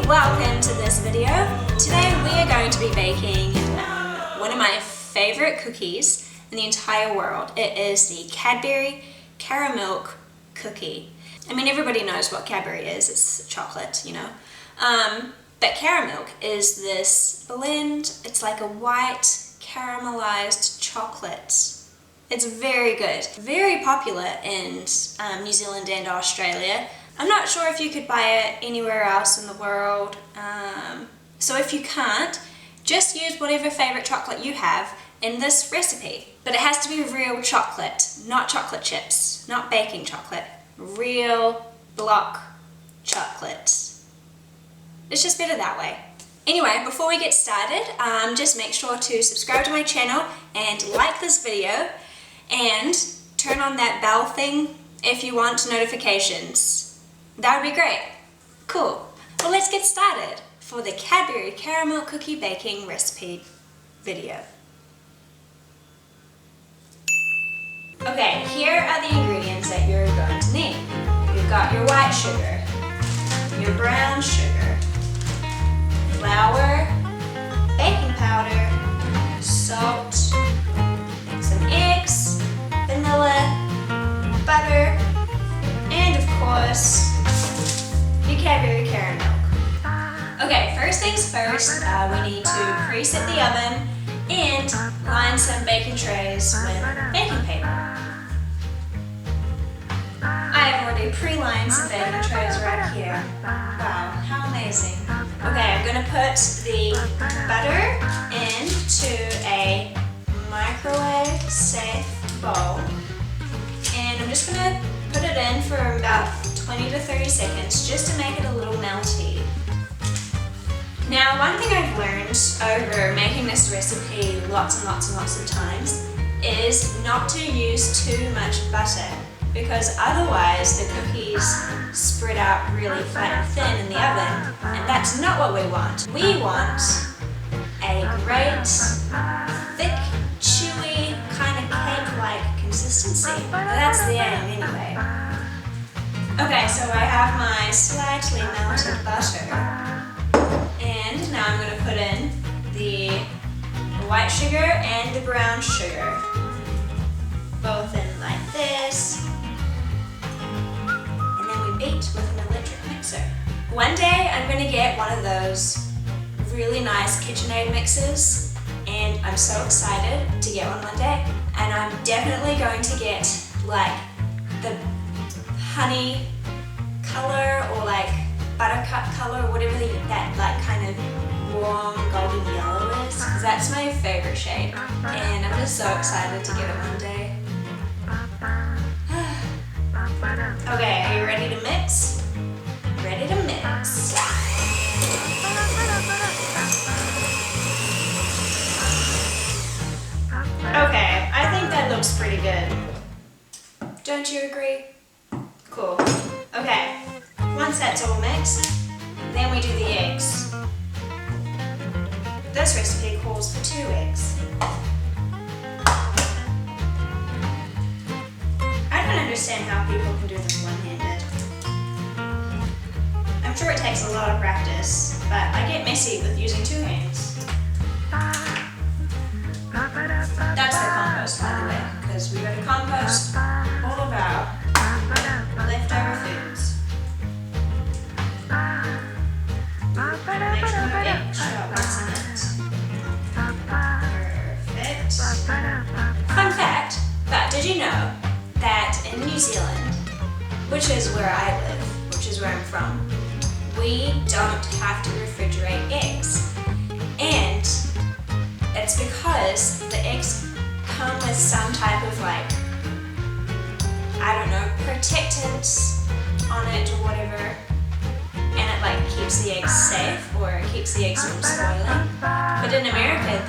Welcome to this video. Today we are going to be baking one of my favorite cookies in the entire world. It is the Cadbury Caramilk cookie. I mean, everybody knows what Cadbury is. It's chocolate, you know. But Caramilk is this blend. It's like a white caramelized chocolate. It's very good. Very popular in New Zealand and Australia. I'm not sure if you could buy it anywhere else in the world. So if you can't, just use whatever favorite chocolate you have in this recipe. But it has to be real chocolate, not chocolate chips, not baking chocolate. Real block chocolate. It's just better that way. Anyway, before we get started, just make sure to subscribe to my channel and like this video and turn on that bell thing if you want notifications. That would be great. Cool. Well, let's get started for the Cadbury Caramel Cookie Baking Recipe video. Okay, here are the ingredients that you're going to need. You've got your white sugar, your brown sugar, flour, baking powder, salt, some eggs, vanilla, butter, and of course, your Cadbury Caramilk. Okay, first things first, we need to preset the oven and line some baking trays with baking paper. I have already pre-lined some baking trays right here. Wow, how amazing. Okay, I'm going to put the butter into a microwave-safe bowl. And I'm just going to put it in for about 20 to 30 seconds just to make it a little melty. Now, one thing I've learned over making this recipe lots and lots of times is not to use too much butter, because otherwise the cookies spread out really flat and thin in the oven, and that's not what we want. We want a great, thick, chewy, kind of cake-like consistency. That's the aim anyway. Okay, so I have my slightly melted butter. And now I'm going to put in the white sugar and the brown sugar. Both in like this. And then we beat with an electric mixer. One day I'm going to get one of those really nice KitchenAid mixers. And I'm so excited to get one day. And I'm definitely going to get like the honey color or like buttercup color, whatever that like kind of warm golden yellow is, because that's my favorite shade, and I'm just so excited to get it one day. Okay, are you ready to mix? Ready to mix. Okay, I think that looks pretty good. Don't you agree? Cool. Okay. Once that's all mixed, then we do the eggs. This recipe calls for 2 eggs. I don't understand how people can do this one-handed. I'm sure it takes a lot of practice, but I get messy with using 2 hands. That's the compost, by the way, because we got to compost all of our leftover foods. Make sure the egg shell gets in it. Perfect. Fun fact, but did you know that in New Zealand, which is where I live, which is where I'm from, we don't have to refrigerate eggs. And it's because the eggs come with some type of like, I don't know, protectants on it or whatever. And it like keeps the eggs safe or keeps the eggs from spoiling. But in America,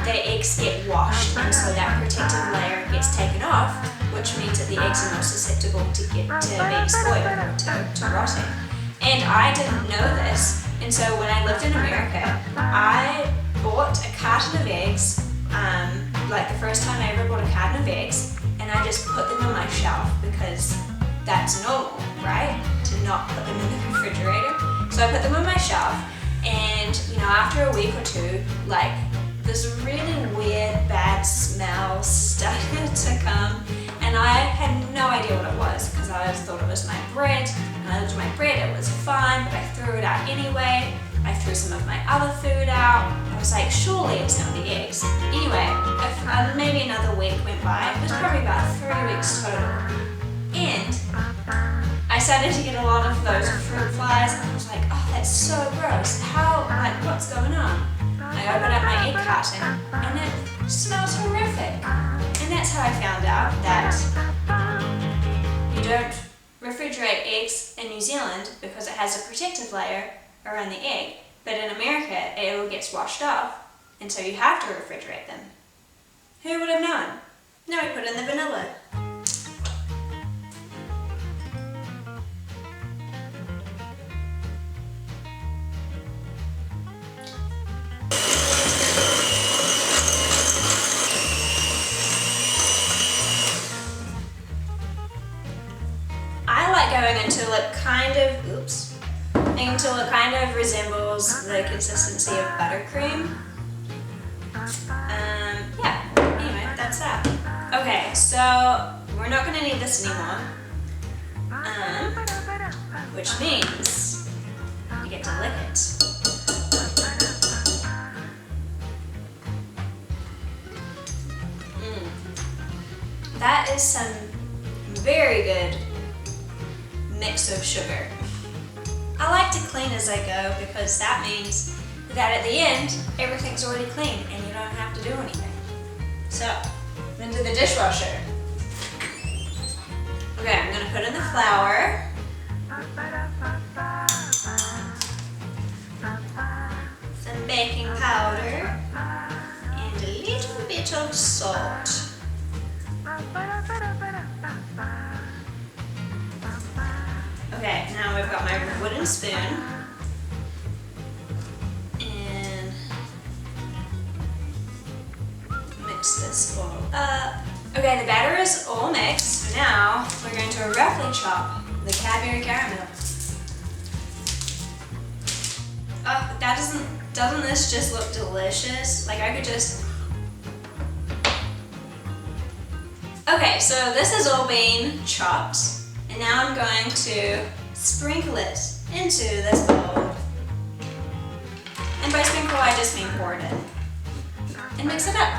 the eggs get washed, and so that protective layer gets taken off, which means that the eggs are more susceptible to being spoiled or to rotting. And I didn't know this, and so when I lived in America, I bought a carton of eggs, like the first time I ever bought a carton of eggs, and I just put them on my shelf because that's normal, right? To not put them in the refrigerator. So I put them on my shelf, and you know, after a week or two, like this really weird bad smell started to come, and I had no idea what it was because I just thought it was my bread, and I looked at my bread, it was fine, but I threw it out anyway. I threw some of my other food out. I was like, surely it's not the eggs. Anyway, maybe another week went by. It was probably about 3 weeks total. And I started to get a lot of those fruit flies, and I was like, oh, that's so gross. What's going on? I opened up my egg carton, and it smells horrific. And that's how I found out that you don't refrigerate eggs in New Zealand because it has a protective layer around the egg, but in America it all gets washed off, and so you have to refrigerate them. Who would have known? Now we put in the vanilla. I like going until it kind of resembles the consistency of buttercream. Yeah, anyway, that's that. Okay, so we're not going to need this anymore, which means you get to lick it. That is some very good mix of sugar. I like to clean as I go because that means that at the end, everything's already clean and you don't have to do anything. So, into the dishwasher. Okay, I'm gonna put in the flour. Some baking powder and a little bit of salt. Okay, now we've got my wooden spoon, and mix this all up. Okay, the batter is all mixed, so now we're going to roughly chop the Cadbury Caramilk. Oh, but doesn't this just look delicious? Like I could just... Okay, so this has all been chopped. And now I'm going to sprinkle it into this bowl. And by sprinkle, I just mean pour it in. And mix it up.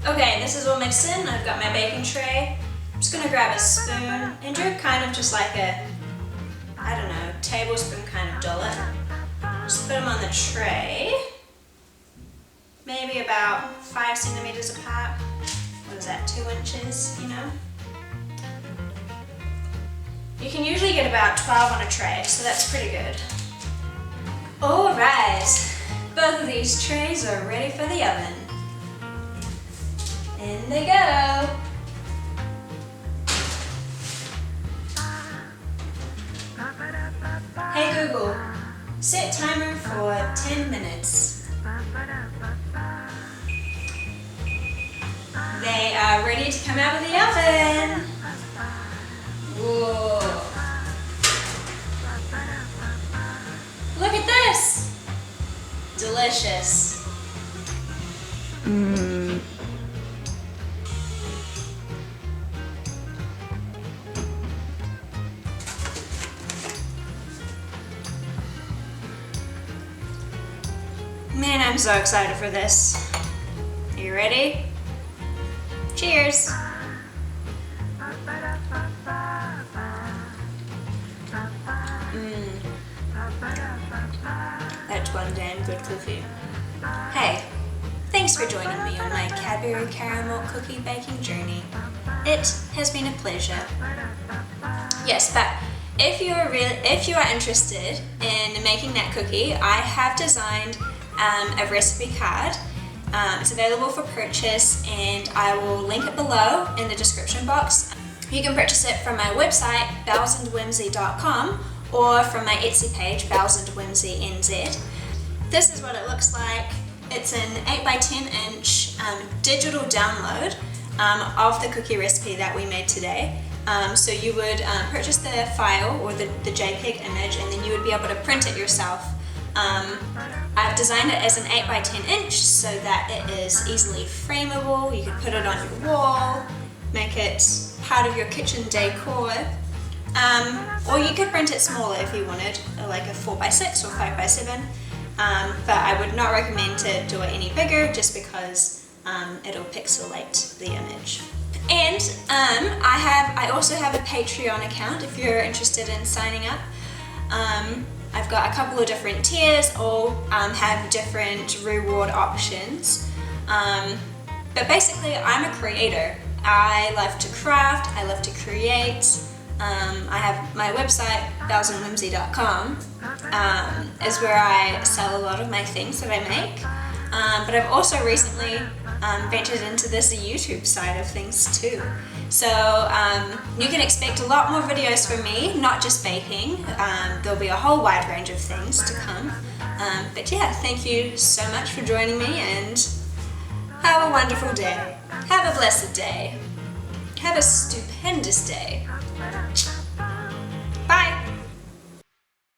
Okay, this is all mixed in. I've got my baking tray. I'm just gonna grab a spoon and do kind of just like a, I don't know, tablespoon kind of dollop. Just put them on the tray. Maybe about 5 centimeters apart. What is that, 2 inches, you know? You can usually get about 12 on a tray, so that's pretty good. All right, both of these trays are ready for the oven. In they go. Hey Google, set timer for 10 minutes. They are ready to come out of the oven. Whoa. Look at this. Delicious. Man, I'm so excited for this. Are you ready? Cheers! That's one damn good cookie. Hey, thanks for joining me on my Cadbury Caramilk cookie baking journey. It has been a pleasure. Yes, but if you are interested in making that cookie, I have designed a recipe card. It's available for purchase, and I will link it below in the description box. You can purchase it from my website, bellsandwhimsy.com, or from my Etsy page, bellsandwhimsynz. This is what it looks like. It's an 8x10 inch digital download of the cookie recipe that we made today. So you would purchase the file or the JPEG image, and then you would be able to print it yourself. I've designed it as an 8 by 10 inch so that it is easily frameable. You could put it on your wall, make it part of your kitchen decor, or you could print it smaller if you wanted, like a 4 by 6 or 5 by 7. But I would not recommend to do it any bigger just because it'll pixelate the image. And I also have a Patreon account if you're interested in signing up. I've got a couple of different tiers, all have different reward options. But basically, I'm a creator. I love to craft, I love to create. I have my website, bellsandwhimsy.com, is where I sell a lot of my things that I make. But I've also recently ventured into this YouTube side of things too. So you can expect a lot more videos from me, not just baking. There'll be a whole wide range of things to come. But yeah, thank you so much for joining me, and have a wonderful day. Have a blessed day. Have a stupendous day.